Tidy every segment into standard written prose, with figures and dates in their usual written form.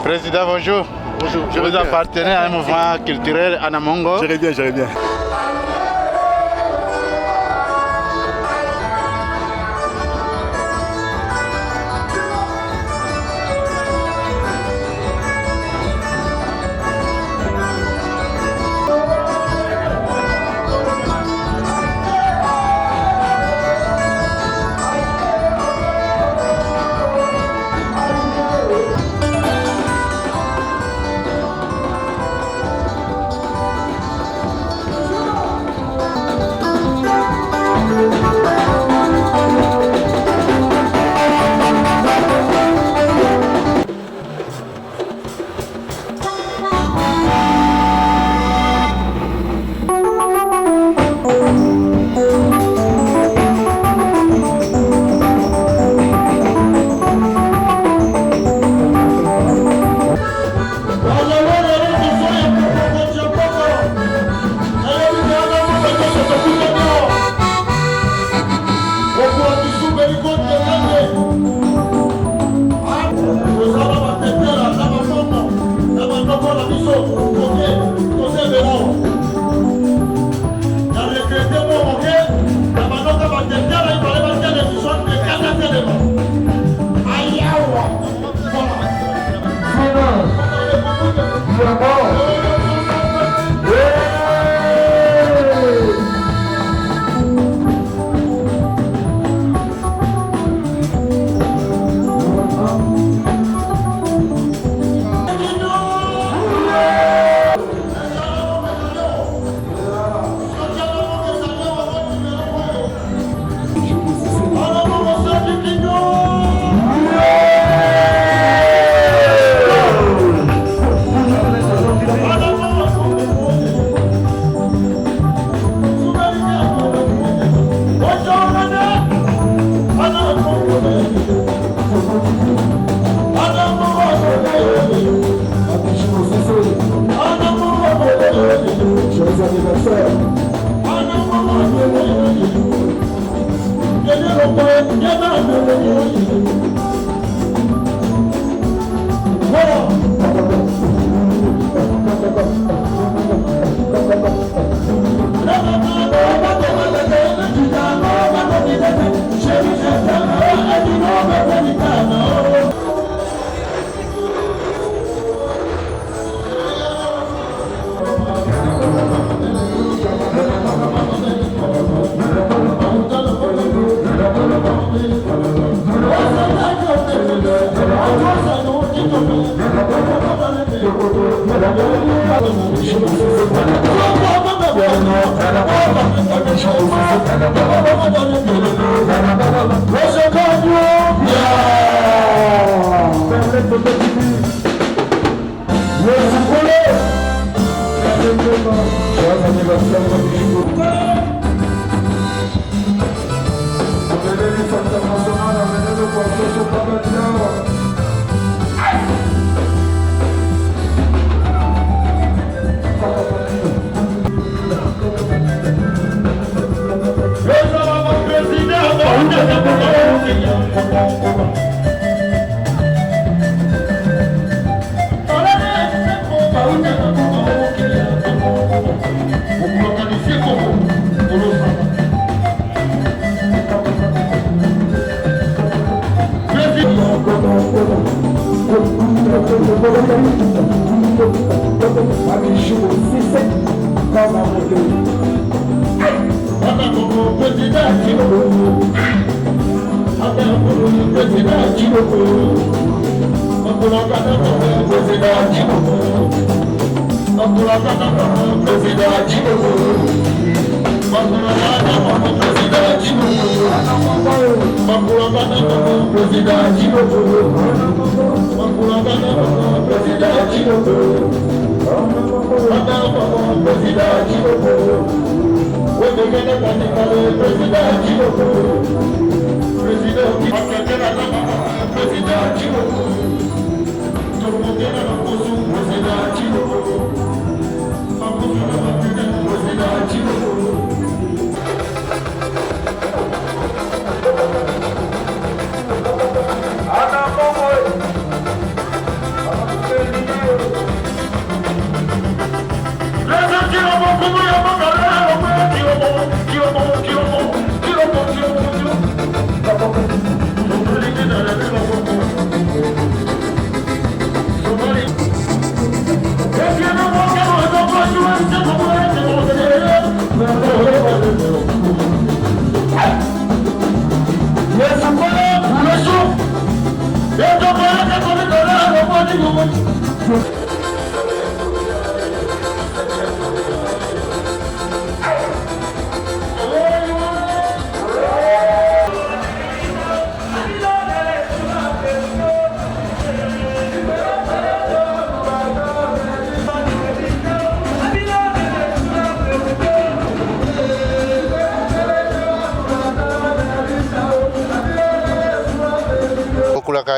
Président, bonjour. Bonjour. Je vous appartenais à un mouvement culturel à Namongo. J'irai bien, j'irai bien.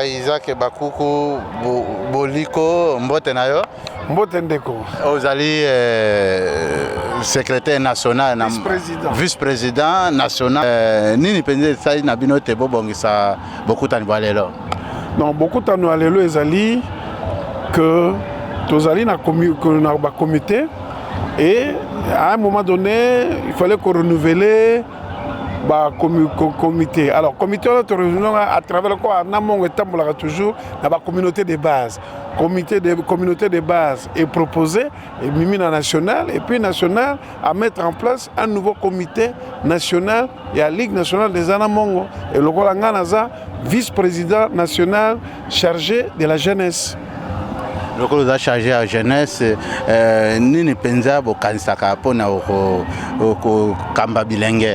Isaac Bakuku Boliko mbote nayo mbote ndeko ozali secrétaire national na vice-président national nini penze sai na bino te bobongisa bokutani bwa lelo. Non, bokutani bwa lelo ezali que tozali na comité et à un moment donné il fallait qu'on renouvelle comité. Alors, comité à travers quoi Namon est toujours dans la communauté de base. Communauté de base est proposé, et Mimina national, et puis national à mettre en place un nouveau comité national et la Ligue nationale des Anamongo. Et le Golanganaza, vice-président national chargé de la jeunesse. Le Golanganaza chargé de la jeunesse, Nini Penza, Bokansaka, Pona, Kamba Bilenge.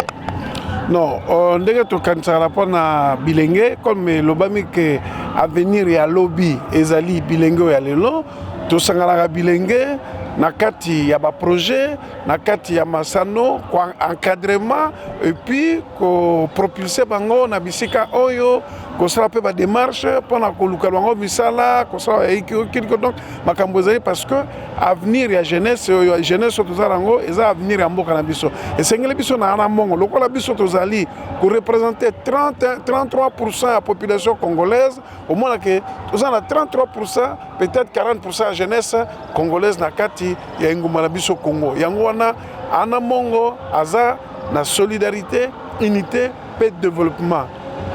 Non, on dirait que quand ça rapport à Bilenge, comme le bami que avenir ya lobby ezali Bilenge ya lelo, to sangala Bilenge nakati ya ba projet, nakati ya masano, kwa encadrement et puis ko propulser bango na bisika oyo kosala pe ba démarche pona koluka bango misala kosala ekiko donc makambo ezali parce que avenir ya jeunesse tozala yango eza avenir ya mboka na biso esengeli biso na ana mongo lokola biso tozali ko représenter 33% ya population congolaise au moins que tozala na 33% peut-être 40% ya jeunesse congolaise na kati ya engumba na biso Congo yango wana ana mongo aza na solidarité unité et développement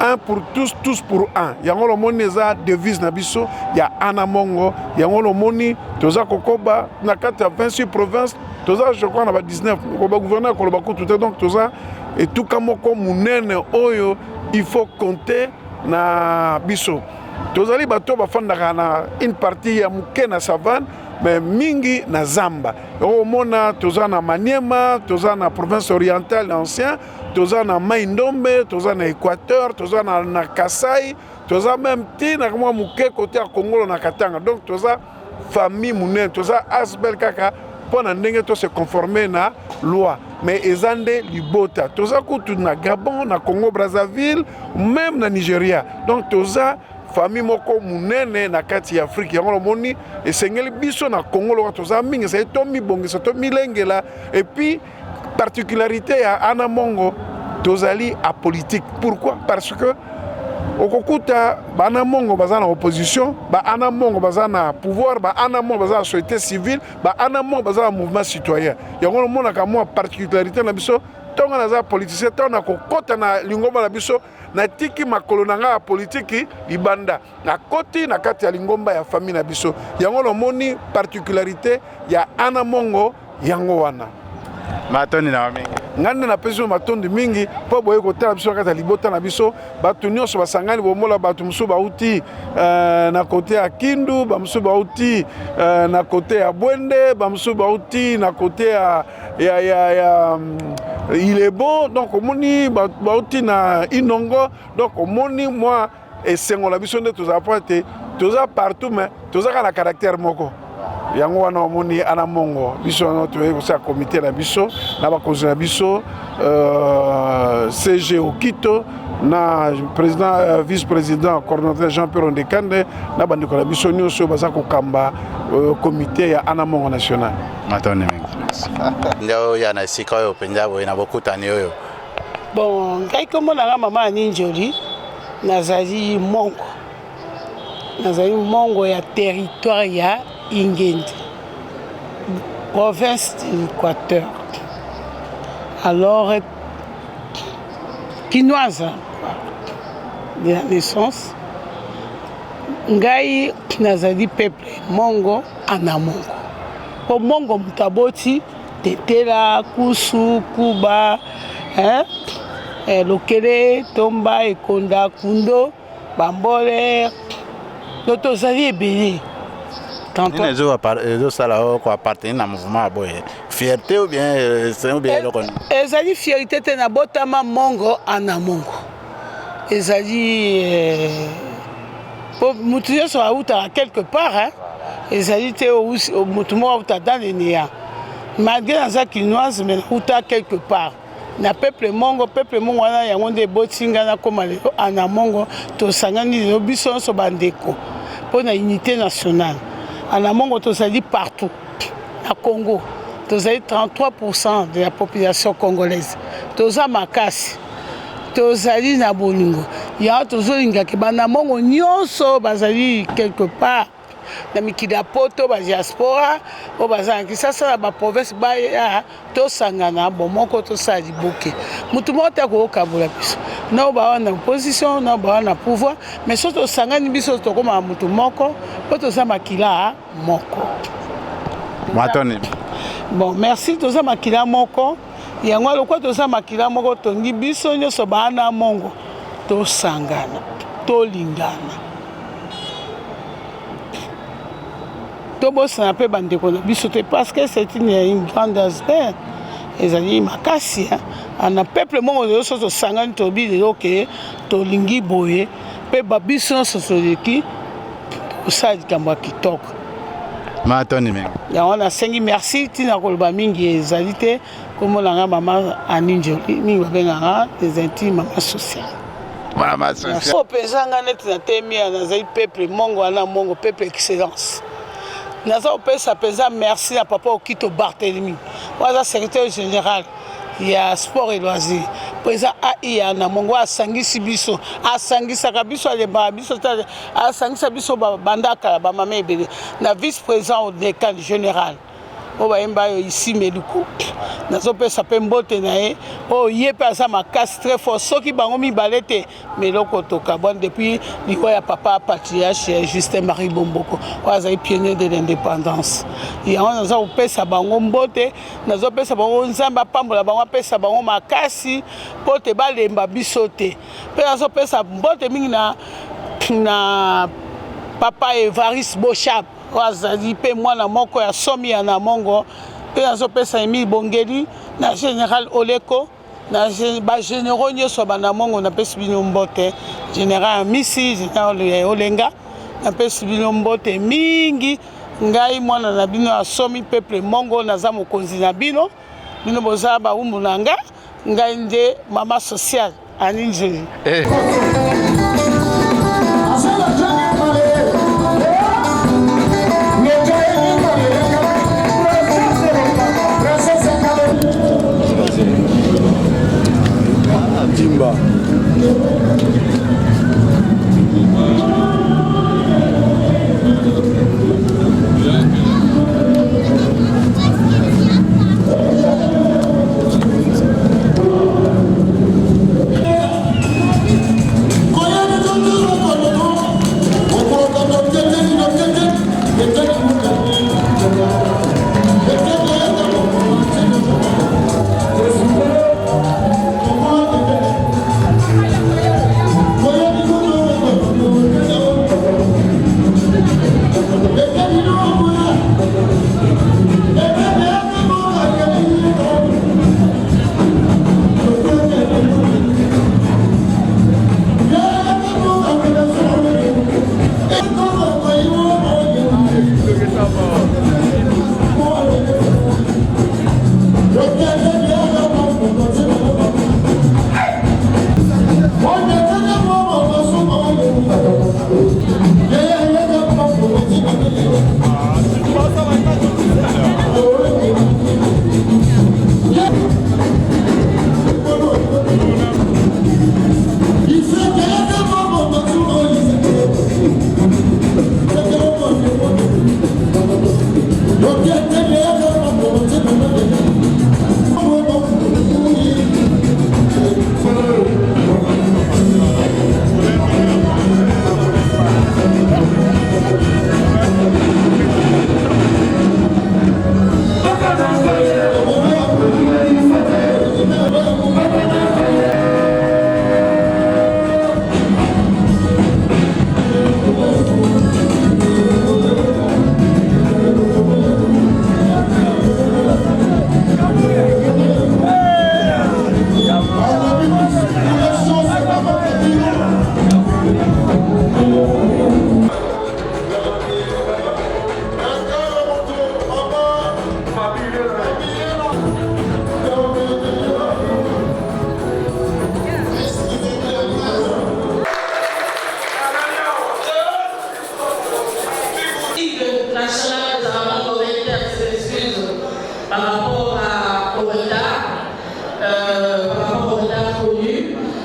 un pour tous, tous pour un. Yango lo moni eza devise na biso ya ana mongo. Yango lo moni toza kokoba na kati ya 26 provinces. Toza je crois na ba 19 koba gouverneur ko lo bakutu te donc toza et tout kamo ko munene oyo il faut compter na biso. Tozali bato bafandaka na une partie ya muke na savane mais mingi na zamba. Au mona toza na Maniema, toza na province orientale ancien, toza na Mai-Ndombe, toza na Équateur, toza na Kasai, toza même ti na mwa muke côté ya Congo na Katanga. Donc toza famille munene, toza asbel kaka pona ndenge to se conformer na loi. Mais ezande libota. Toza kutu na Gabon, na Congo Brazzaville, même na Nigeria. Donc toza famille moko munene na kati ya Afrique yango moni esengeli biso na Congo lo toza mingi c'est to mi bongisa to milengela et puis particularité ya ana mongo tozali a politique. Pourquoi? Parce que okokuta bana mongo baza na opposition, ba ana mongo baza na pouvoir, ba ana mongo baza na société civile, ba ana mongo baza na mouvement citoyen. Yango mona ka mo particularité na biso tonga naza politicien tona kokota na lingomba na biso na tiki makolo na nga politique libanda na koti na kati ya lingomba ya famille na biso yango lo moni particularité ya ana mongo yango wana matoni na mingi ngande na peso matondi mingi po boye kotala biso kata libota na biso batu nyonso basangani bomola batu musu bauti na kote ya Kindu bamusu bauti na kote ya Bwende bamusu bauti na kote ya il est bon donc omoni bauti na Inongo donc omoni moi esengo la biso nde toza pote toza partout mais toza kana caractère moko yango wana omoni ana mongo biso no toye kosa comité na biso na bakonzi na biso CG Okito na président vice-président coordinateur Jean-Pierre Ndekande na bandeko na biso nyonso baza kokamba comité ya ana mongo national matone ndio ya na sika yo penza boye na bokutani oyo bon ngai komona nga mama Ninjoli nazali mongo ya territoire ya Ingende province de l'Équateur alors quinoise de la naissance ngai nazali peuple mongo ana mongo po mongo mutaboti tetela kusu kuba lokele tomba ekonda kundo bambole tozali ebele Ils ont appartenu à mouvement fierté ou bien c'est bien ezali fierté te na botama mongo ana mongo ezali pour mutu nyonso auta quelque part ezali te mutu moko auta dans le néant malgré naza quinoise mais auta quelque part na peuple mongo wana yango nde botinga na koma lelo ana mongo tosangani lelo biso nyonso bandeko mpo na unité nationale ana mongo tozali partout na Congo tozali 33% de la population congolaise toza makasi tozali na bolingo ya tozolingaki bana mongo nyonso bazali quelque part na mikili ya poto ba diaspora o bazana kisasa na ba province ba ya tosangana bomoko tosala liboke mutu moko ta kokabola biso na ba wana opposition na ba wana pouvoir mais soto tosangani biso tokoma mutu moko po toza makila moko matoni bon merci toza makila moko yango lokwa toza makila moko tongi biso nyonso bana mongo tosangana tolingana tobosana pe bandeko na biso te parce que c'est une grande aspect ezali makasi ana peuple mongo nyonso tosangani tobi lelo ke tolingi boye pe babiso nyonso toleki tosala likambo ya kitoko matoni mingi yango nasengi merci ntina koloba mingi ezali te komonanga mama Ninjoli mingi babenganga des intimes mama sociale so pezanga net na temia na zai peuple mongo na mongo peuple excellence naza opesa peza merci na papa Okito Barthélemy waza secrétaire général ya sport et loisir président AI na mongo asangisi biso asangisaka biso aleba biso asangisa biso bandaka ba mama ebele na vice président au décan général oba yemba yo ici meluku nazo pesa pe mbote na ye o yepe asa makasi très fort soki bango mibale te meloko toka bon depuis liwa ya papa patriarche Justin Marie Bomboko oza pionnier de l'indépendance yango nazo pesa bango mbote nazo pesa bango nzamba pambola bango pesa bango makasi pote balemba biso te pe nazo pesa mbote mingi na papa Evariste Bochap wazali pe mwana moko ya somi ya na mongo pe nazo pesa Emile Bongeli na général Oleko na ba généraux nyonso bana mongo na pesi bino mbote général Misi général Olenga na pesi bino mbote mingi ngai mwana na bino ya somi peuple mongo naza mokonzi na bino boza ba umbu nanga ngai nde mama social aninjeli Jimba.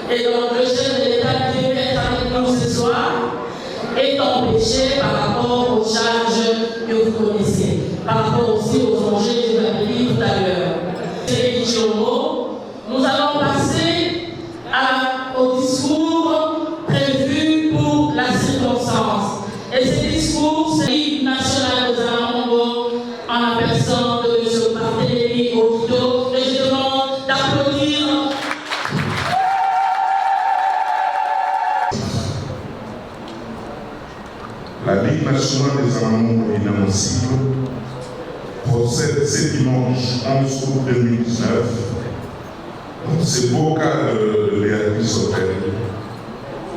Et donc le chef de l'État qui vient être avec nous ce soir est empêché par rapport aux charges que vous connaissez, par rapport aussi aux enjeux que je vous avais dit tout à l'heure. Nous allons passer au discours prévu pour la circonstance. Et ce discours, c'est l'hymne national de Zalamongo en la personne de M. Barthélemy Okito. Et je demande d'applaudir. La Ligue nationale des Zalamongo inamoncible procède ce dimanche 11 août 2019 dans ce beau cadre de l'Église Hôtel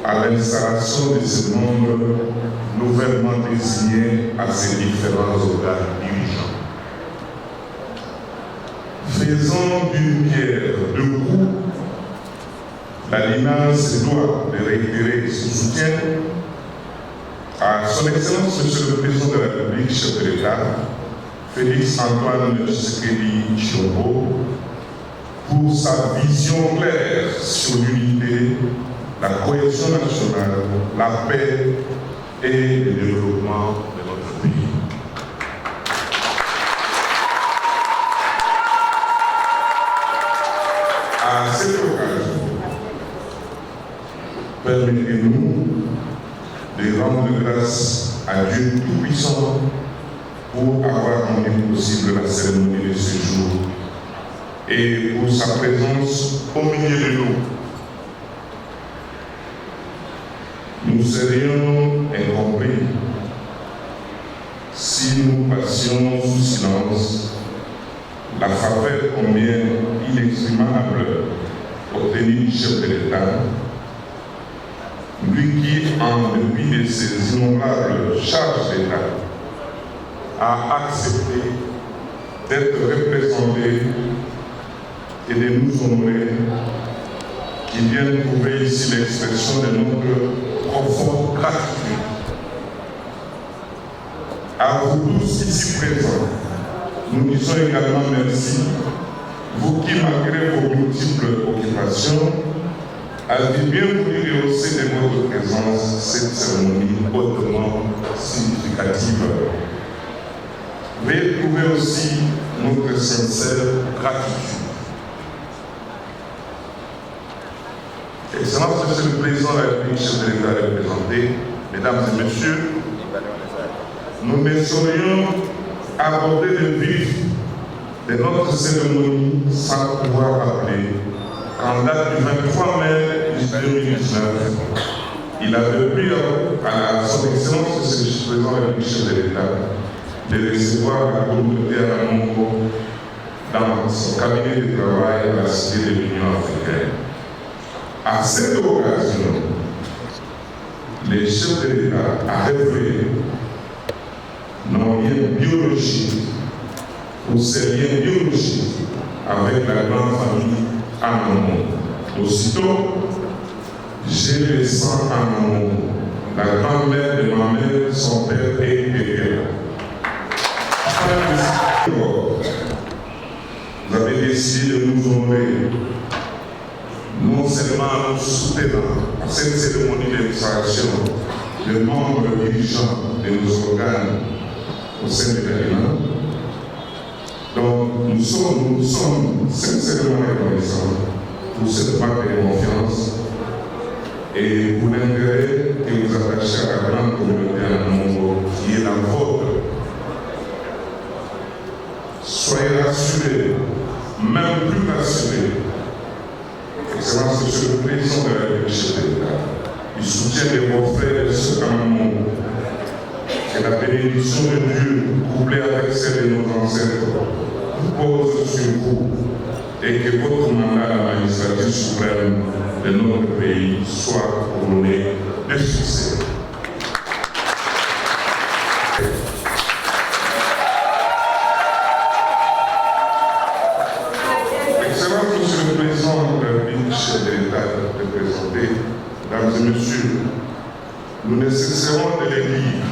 à l'installation de ce monde nouvellement désigné à ses différents organes dirigeants. Faisant d'une pierre deux coups, la LINA se doit de réitérer son soutien à son Excellence Monsieur le Président de la République, chef de l'État, Félix Antoine Tshisekedi Tshilombo, pour sa vision claire sur l'unité, la cohésion nationale, la paix et le développement de notre pays. À cette occasion, permettez-nous de rendre grâce à Dieu Tout-Puissant pour avoir rendu possible la cérémonie de ce jour et pour sa présence au milieu de nous. Nous serions incompris si nous passions sous silence la faveur combien inexprimable obtenue du chef de l'État, lui qui, en dépit de ses innombrables charges d'État, a accepté d'être représenté et de nous honorer, qui viennent trouver ici l'expression de notre profonde gratitude. À vous tous ici présents, nous disons également merci, vous qui, malgré vos multiples occupations, avez bien voulu rehausser de votre présence cette cérémonie hautement significative. Veuillez trouver aussi notre sincère gratitude. Excellence, Monsieur le Président de la République, chef de l'État représenté, Mesdames et Messieurs, nous ne saurions aborder le vif de notre cérémonie sans pouvoir rappeler qu'en date du 23 mai 2019, il avait pris à son Excellence, Monsieur le Président de la République, chef de l'État, de recevoir la communauté à Mongo dans son cabinet de travail à la Cité de l'Union africaine. À cette occasion, les chefs de l'État a révélé nos liens biologiques ou ces liens biologiques avec la grande famille Anamon. Aussitôt, j'ai le sang Anamon, la grand-mère de ma mère, son père et père. Vous avez décidé de nous honorer, non seulement en nous soutenant à cette cérémonie d'extraction de membres dirigeants de nos organes au sein de l'ALINA. Donc nous sommes sincèrement reconnaissants pour cette marque de confiance et pour l'intérêt que vous attachez à la grande communauté en Mongo qui est la vôtre. Soyez rassurés, même plus rassurés. Excellence, Monsieur le Président de la République, chef de l'État, du soutien de vos frères et sœurs en Mongo, que la bénédiction de Dieu, couplée avec celle de nos ancêtres, pose sur vous et que votre mandat à la magistrature suprême de notre pays soit couronné de succès. Excellence, Monsieur le Président de la République, chef de l'État représenté, Mesdames et Messieurs, nous ne cesserons de les dire.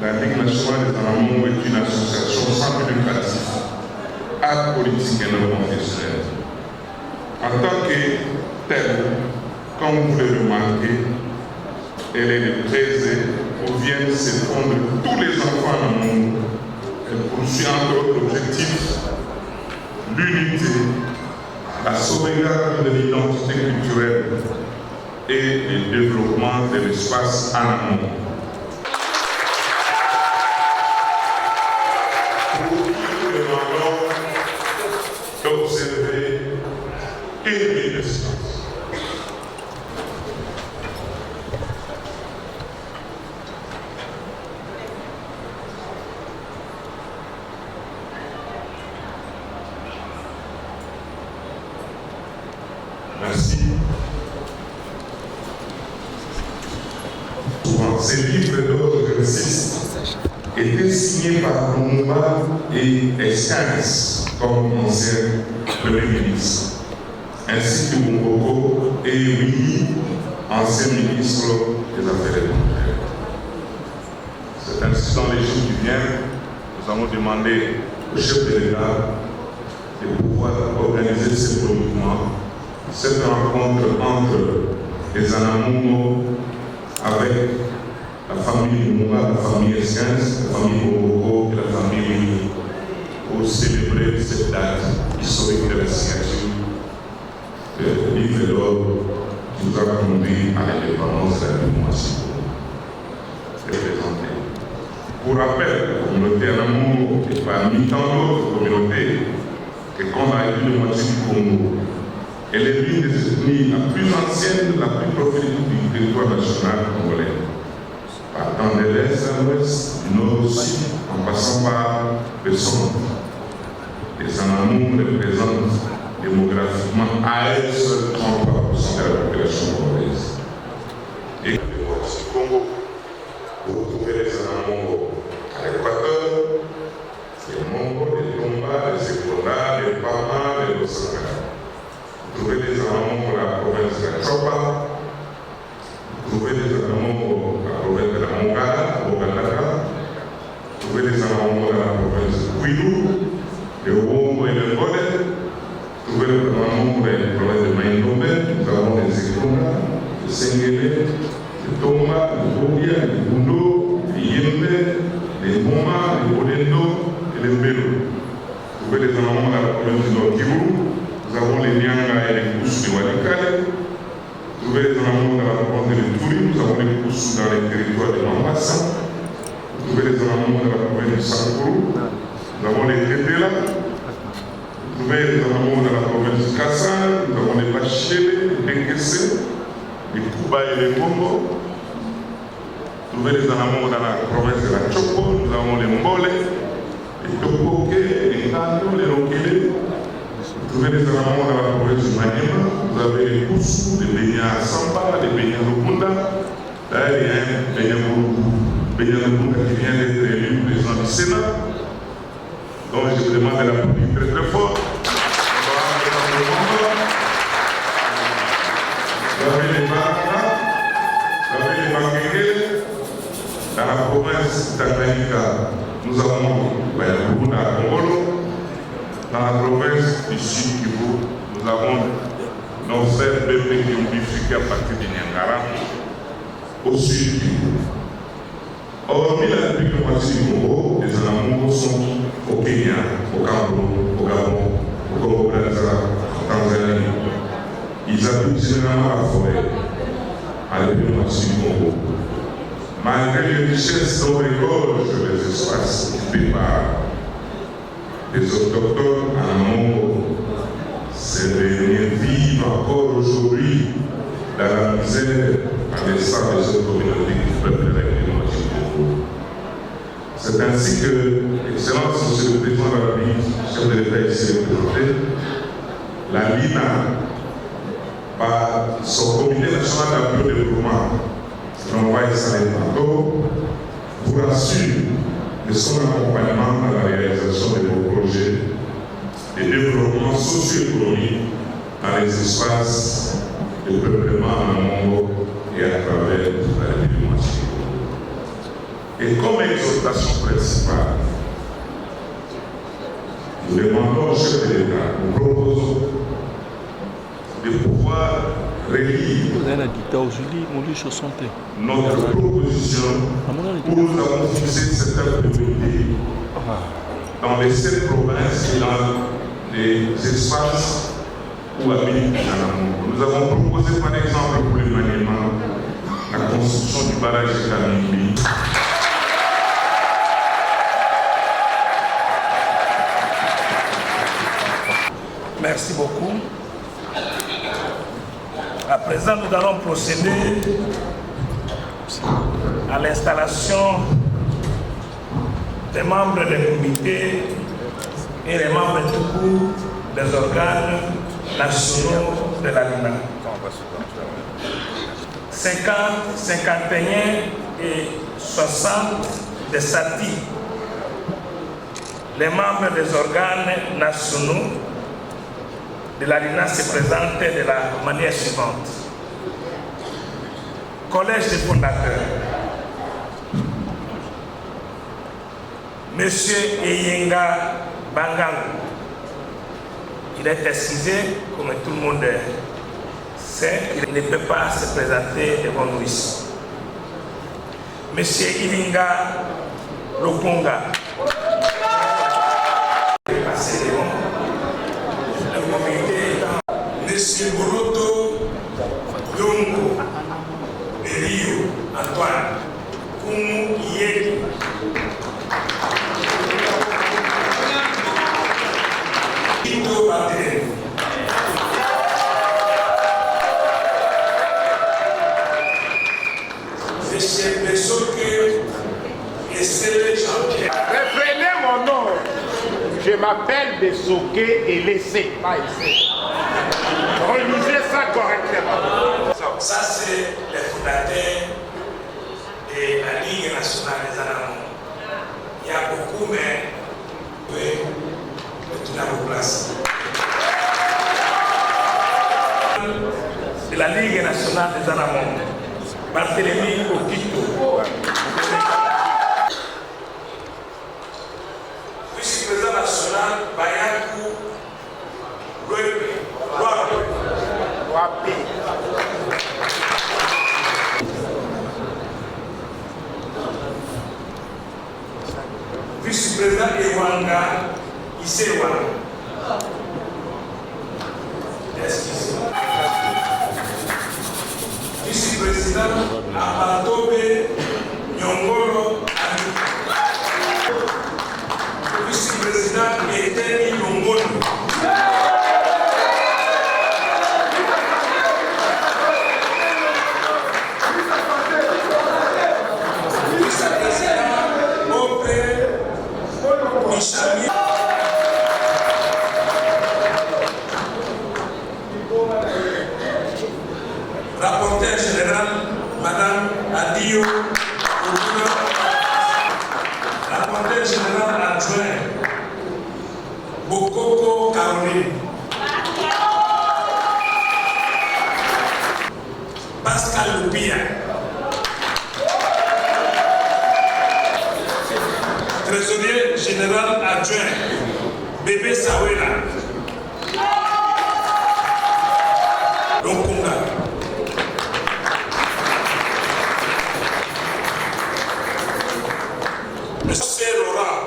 La Ligue nationale des Anamon est une association sans but lucratif, apolitique et non confessionnelle. En tant que telle, comme vous le remarquez, elle est le baiser où viennent se fondre tous les enfants dans le monde. Elle poursuit entre autres objectifs l'unité, la sauvegarde de l'identité culturelle et le développement de l'espace en amont. D'observer une minute de silence. Merci. Souvent, ces livres d'autres récits étaient signés par Lumumba et Escans comme ancien Premier ministre. ainsi que Mungoko et Willy, ancien ministre des Affaires étrangères. C'est ainsi dans les jours qui viennent, nous avons demandé au chef de l'État de pouvoir organiser symboliquement cette rencontre entre les Anamungo avec la famille Munga, la famille Esquins, la famille Mungoko et la famille Willy pour célébrer cette date historique de la signature du livre d'or qui nous a conduit à l'indépendance de la République représentée. Pour rappel, la communauté Anamungo est parmi tant d'autres communautés que quand la République du Congo, elle est l'une des ethnies la plus ancienne, la plus prophétique du territoire national congolais. Partant de l'Est à l'Ouest, du Nord au Sud, en passant par le centre. Les Anamungo représentent démographiquement à elles seules 33% de la population congolaise. Et du Congo, vous retrouvez les Anamungo à l'équateur, les Mongo, les Tomba, les Sekonda, les Pama, les Losaka. Vous trouvez les Anamungo à la province de la Chopa, vous trouvez les Anamungo à la province de la Mongala, à Bogandaka, vous trouvez les Anamungo à la province de Kwilu, le Wongo et le Ngode, vous trouvez les Anamungo à la province de Maïndombe, nous avons les Sekonda, le Sengele, le Tomba, le Bobia, le Bundo, le Yembe, les Moma, les Bolendo et les Mbelo. Vous trouvez les Anamungo à la province du Nord Kivu. Nous avons les Nyanga et les Koussou de Walikale. Vous trouvez les Anamungo dans la province de Touri. Nous avons les Koussou dans les territoires de Mambasa. Vous trouvez les Anamungo dans la province de Sankuru. Nous avons les Tedela. Vous trouvez les Anamungo dans la province de Kassan. Nous avons les Bachele, les Nekese, les Kuba et les Congo. Vous trouvez les Anamungo dans la province de la Chopo. Nous avons les Mbole, les Topoke, les Kando, les Rokele. Vous trouvez les Anamungo dans la province de Maniema, vous avez les Koussou, les Benya Samba, les Benya Lukunda. Là, il y a un Benya Lukunda qui vient d'être élu président du Sénat. Donc, je vous demande de l'applaudir très très fort. Vous avez les Baraka, vous avez les Bangenge. Dans la province d'Angleterre, nous avons Lukunda à Congolo. Dans la province du Sud Kivu, nous avons nos frères bébés qui ont bifurqué à partir de Nyangara au Sud Kivu. Hormis la République démocratique du Congo, les Anamungo sont au Kenya, au Cameroun, au Gabon, au Congo-Brazza, en Tanzanie. Ils habitent généralement la forêt, à la République démocratique du Congo. Malgré les richesses dont regorgent les espaces occupés par les autochtones Anamungo, ces derniers vivent encore aujourd'hui dans la misère en laissant les autres communautés qui peuplent la République du Congo. C'est ainsi que l'Excellence, Monsieur le Président de la République, chef de l'État ici représenté, la LINA, par son Comité national d'appui au développement, l'on va essayer tantôt, vous rassure de son accompagnement à la réalisation de vos projets de développement socio-économique dans les espaces de peuplement Anamungo et à travers la République. Et comme exhortation principale, nous demandons au chef de l'État, nous proposons de pouvoir relire notre proposition où nous avons fixé certaines priorités dans les 7 provinces et dans les espaces où habitent les Anamungo. Nous avons proposé par exemple pour le Maniema la construction du barrage de Kamimbi. Merci beaucoup. À présent, nous allons procéder à l'installation des membres des comités et les membres du coup des organes nationaux de la LINA. 50, 51 et 60 des SATI, les membres des organes nationaux de l'ALINA se présente de la manière suivante. Collège des fondateurs. Monsieur Eyenga Bangang, il est excusé, comme tout le monde sait, il ne peut pas se présenter devant nous ici. Monsieur Ilinga Lokonga, Monsieur Boroto Yongo Elio Antoine Kumu Yeki, Ito Bate, Monsieur Besoke Estelle Jean-Pierre. Reprenez mon nom. Je m'appelle Besoke et laissez, pas ici. Relisez ça correctement. Ça, c'est les fondateurs de la Ligue nationale des Anamons. Il y a beaucoup, mais oui, tout à vos places. De la Ligue nationale des Anamons, Barthélemy Okito. Vice-président national, Bayakou Wapi. Vice-président Ewanga Isewa. Vice-président Abatobe Nyongolo Ami. Vice-président Eteni Nyongolo. Rapporteur général, Madame Adio Oudina. Rapporteur général adjoint, Bokoko Caroline. Pascal Loupia. Trésorier général adjoint, Bébé Sawela. Lokonga. Monsieur Laurent,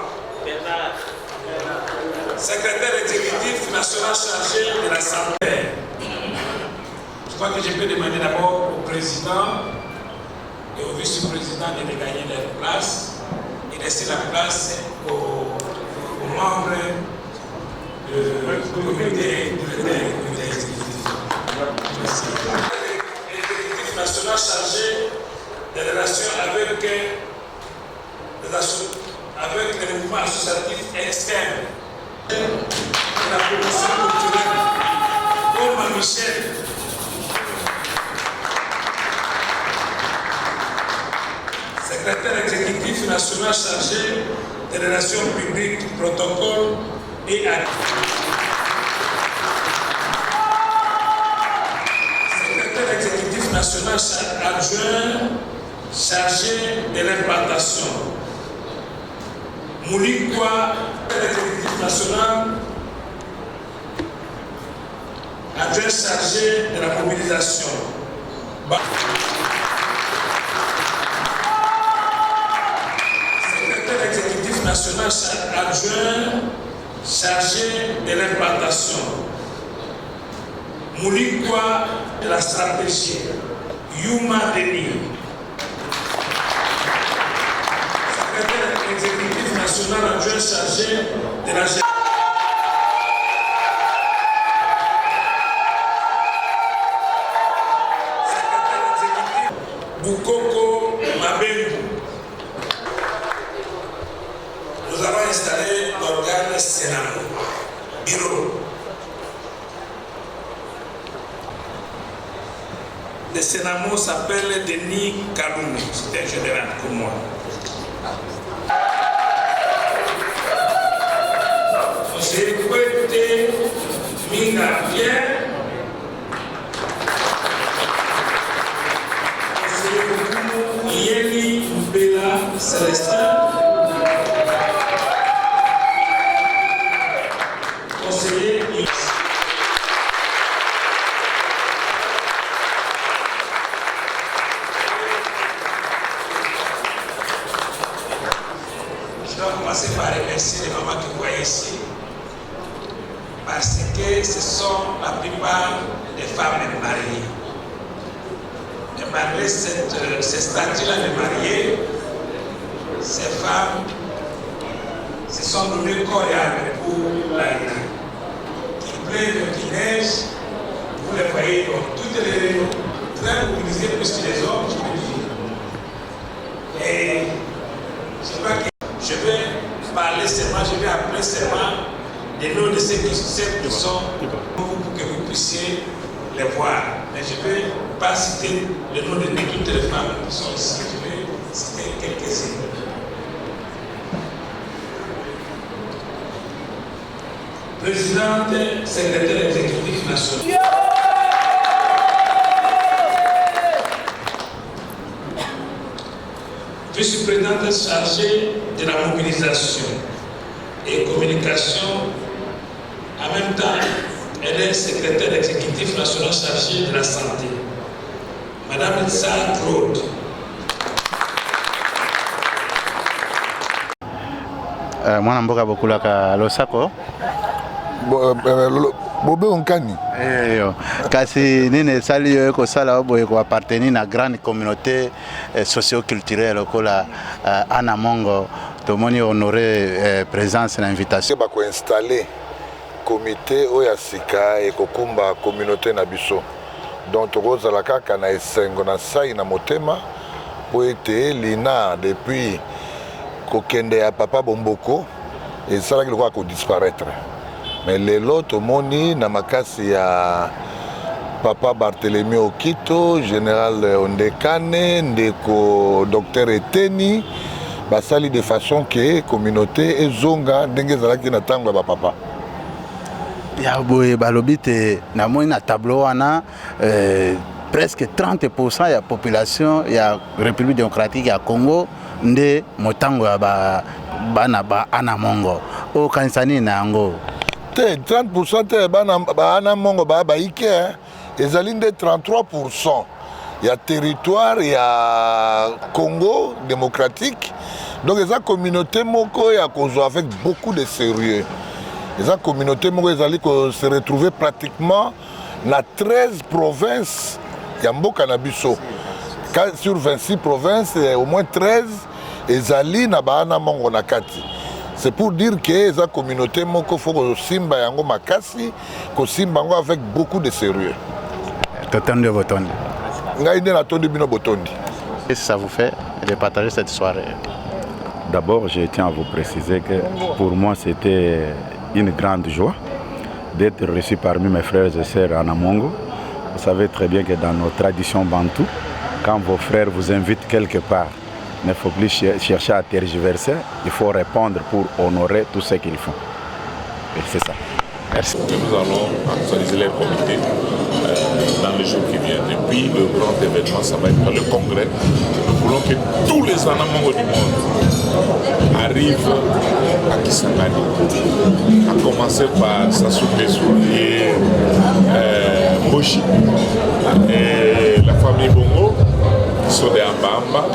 secrétaire exécutif national chargé de l'Assemblée. Je crois que je peux demander d'abord au président et au vice-président de regagner leur place et laisser la place aux membres du comité exécutif. Merci. L'exécutif national chargé des relations avec les mouvements associatifs externes de la promotion culturelle, comme Michel. Secrétaire exécutif national chargé des relations publiques, protocole et secrétaire exécutif national adjoint chargé de l'implantation. Moulikwa, exécutif national, adjoint chargé de la mobilisation. Secrétaire exécutif national adjoint chargé de l'implantation. Moulikwa de la stratégie. Yuma Denis. Secrétaire exécutif national adjoint chargé de la gestion. Secrétaire exécutif Boukoko Mabengu. Nous avons installé l'organe Sénamo, bureau. Le Sénamo s'appelle Denis Kaloumi, c'est un général comme moi. J'ai souhaité Minga Pierre, Yeli Mbela Célestin, conseiller je dois commencer par remercier les mamans que vous voyez ici, parce que ce sont la plupart des femmes mariées. Et malgré ce statut-là de mariée, ces femmes se sont données corps et âme pour la l'INA. Qu'il pleuve, qu'il neige, vous les voyez dans toutes les réunions, très mobilisées plus que les hommes, je peux dire. Et je crois que je vais parler seulement, je vais appeler seulement les noms de ceux qui sont pour que vous puissiez les voir. Mais je ne vais pas citer le nom de toutes les femmes qui sont ici. Je vais citer quelques-unes. Présidente, secrétaire exécutif national. Vice-présidente chargée de la mobilisation et communication. En même temps, elle est secrétaire exécutif national chargé de la santé. Madame Sarah Claude. Mwana mboka bokulaka losako. Bobe onkani. Kasi nini sali yo ekosala boye ko appartenir na grande communauté socio-culturelle kola Ana Mongo. Tomoni honorer présence na invitation. Ba ko installer comité oya sika et kokumba communauté na biso. Donc tokozala kaka na esengo na sai na motema po ete lina depuis kokende ya papa Bomboko et ça qui doit disparaître. Mais lelo tomoni na makasi ya papa Barthélemy Okito, général Ondekane, ndeko docteur Eteni basali de façon que communauté ezonga ndenge zalaki na tango ba papa. Ya boye balobi te na moi na tableau wana presque 30% ya population ya République démocratique ya Congo nde motango ya bana ba Ana Mongo o kanisani na yango te 30% te bana ba Ana Mongo ba ike ezali nde 33% ya territoire ya Congo démocratique. Donc eza communauté moko ya kozo avec beaucoup de sérieux. La communauté se retrouver pratiquement dans 13 provinces. Il y a beaucoup de sur 26 provinces, au moins 13 ezali na Ana Mongo nakati. C'est pour dire que la communauté moko faut simba yango makasi, ko simba yango avec beaucoup de sérieux. Totondi botondi. Ngai na tondi bino botondi. Qu'est-ce que ça vous fait de partager cette soirée? D'abord, je tiens à vous préciser que pour moi c'était une grande joie d'être reçu parmi mes frères et sœurs Ana Mongo. Vous savez très bien que dans nos traditions bantou, quand vos frères vous invitent quelque part, il ne faut plus chercher à tergiverser, il faut répondre pour honorer tout ce qu'ils font. Et c'est ça. Merci. Nous allons actualiser les comités dans les jours qui viennent. Et puis le grand événement, ça va être le congrès. Nous voulons que tous les Ana Mongo du monde arrivent à Kisangani. À commencer par Sassou Nguesso et Moshi et la famille Bongo qui sont des Ambamba.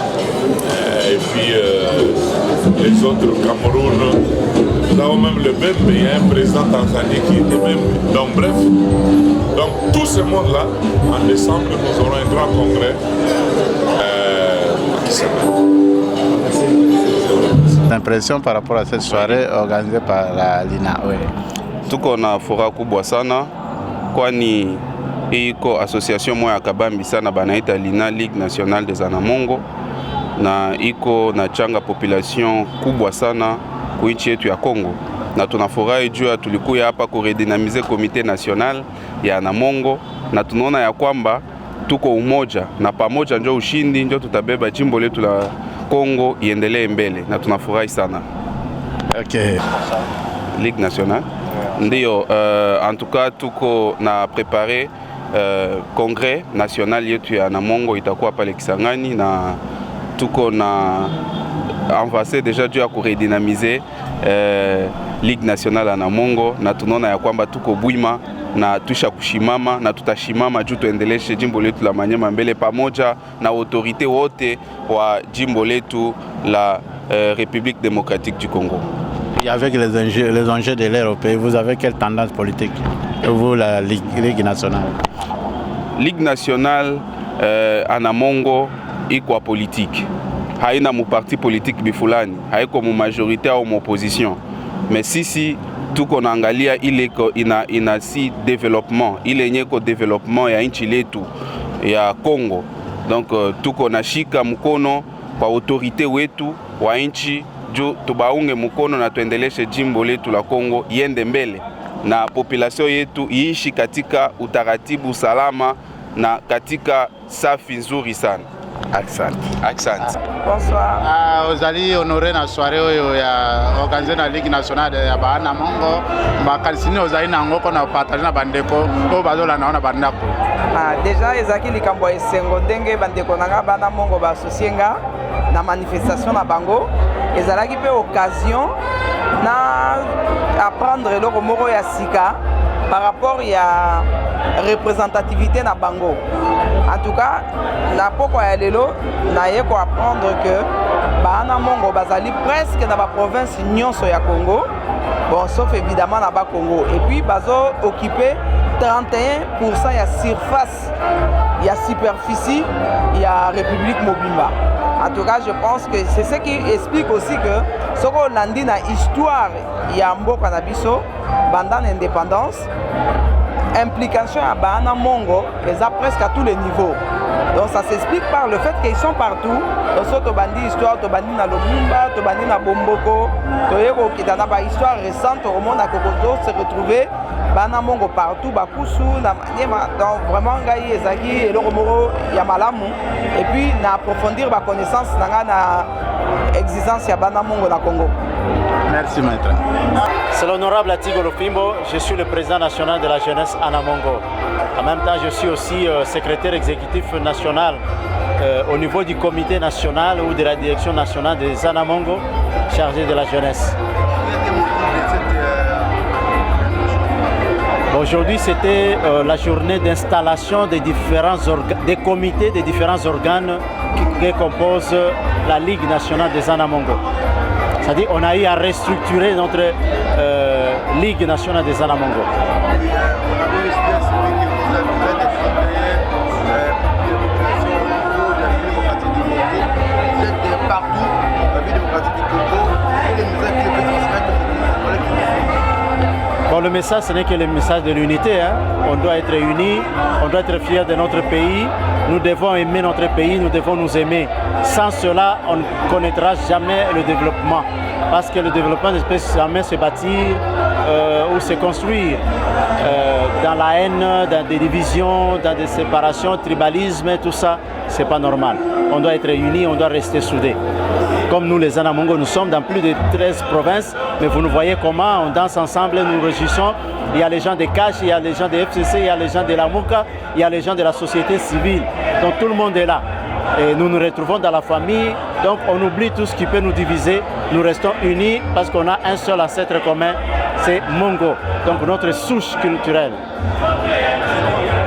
Et puis les autres Cameroun. Nous avons même le même, il y a un président tanzanien qui est même. Donc bref, donc tout ce monde-là, en décembre, nous aurons un grand congrès à Kisangani. L'impression par rapport à cette soirée organisée par la Lina. Oui. Tuko na furaha kubwa sana kwani iko association moja kabambi sana banaita Lina Ligue Nationale des Ana Mongo na iko na changa population kubwa sana kuichi yetu ya Kongo na tunafurahi juu tulikuya hapa kuredynamiser komite national ya Ana Mongo na tunaona ya kwamba tuko umoja na pamoja ndio ushindi ndio tutabeba jimbo letu la Kongo iendelee mbele na tunafurahi sana. Okay. Ligue nationale. Ndio, en tout cas tuko na préparé congrès national yetu ya Namongo itakuwa pale Kisangani, na tuko na avancé déjà juu ya kuredynamiser Ligue nationale ya Namongo, na tunaona ya kwamba tuko bwima na tusha kushimama na tutashimama juu tuendeleshe jimbo letu la Manyema mbele pamoja na autorité wote wa jimbo letu la République démocratique du Congo. Et avec les enjeux de l'ère au pays, vous avez quelle tendance politique, vous, la Ligue nationale? Ligue nationale à Namongo iko politique. Haina mu parti politique bifulani, haiko mu majorité au mu opposition. Mais sisi tuko naangalia ile ko ina si développement, ile nyeko développement ya nchi letu ya Congo. Donc tuko na shika mkono kwa autorité wetu wa nchi juu tubaunge mkono na tuendeleshe jimbo letu la Congo iende mbele na population yetu iishi katika utaratibu salama na katika safi nzuri sana. Accent. Bonsoir. Vous allez honorer la soirée organisée dans la Ligue nationale de Namongo. Bakalisini ozali nango ko na partager na bandeko to bazola na bandako. Déjà ezaki likambo esengo ndenge bandeko nanga bana Mongo ba associer nga na manifestation na bango. Ezalaki pe occasion na apprendre eloko moko ya sika par rapport ya représentativité na bango. En tout cas, na poko ya lelo na ye ko apprendre que bana Mongo bazali presque na ba province nyonso ya Congo. Bon, sauf évidemment na ba Congo. Et puis bazo occuper 31% ya surface, ya superficie, ya République Mobimba. En tout cas, je pense que c'est ce qui explique aussi que ce qu'on a dit dans l'histoire, il y a un beau cannabis, pendant l'indépendance, implication à Bahana Mongo, ils ont presque à tous les niveaux. Donc ça s'explique par le fait qu'ils sont partout. Donc Tobandi histoire, Tobandi na Lomumba, Tobandi na Bomboko, Toyeko qui dans la histoire récente au monde à Kokoto se retrouver Bahana Mongo partout, Bakusu, na Maniema, donc vraiment Gaï Ezaki et Loromoro Yamalamu. Et puis na approfondir ma connaissance dans la existence ya Bahana Mongo na Congo. Merci maître. C'est l'honorable Atigo Lopimbo, je suis le président national de la jeunesse à Namongo. En même temps, je suis aussi secrétaire exécutif national au niveau du comité national ou de la direction nationale des Anamongo, chargé de la jeunesse. Aujourd'hui, c'était la journée d'installation des comités des différents organes qui composent la Ligue nationale des Anamongo. C'est-à-dire qu'on a eu à restructurer notre Ligue nationale des Anamongo. Bon, le message, ce n'est que le message de l'unité. Hein. On doit être unis, on doit être fiers de notre pays. Nous devons aimer notre pays, nous devons nous aimer. Sans cela, on ne connaîtra jamais le développement. Parce que le développement ne peut jamais se bâtir ou se construire dans la haine, dans des divisions, dans des séparations, tribalisme, tout ça, c'est pas normal. On doit être unis, on doit rester soudés. Comme nous les Anamongo, nous sommes dans plus de 13 provinces, mais vous nous voyez comment on danse ensemble, nous réjouissons. Il y a les gens des CACH, il y a les gens des FCC, il y a les gens de la MOUCA, il y a les gens de la société civile. Donc tout le monde est là. Et nous nous retrouvons dans la famille, donc on oublie tout ce qui peut nous diviser. Nous restons unis parce qu'on a un seul ancêtre commun, c'est Mongo, donc notre souche culturelle.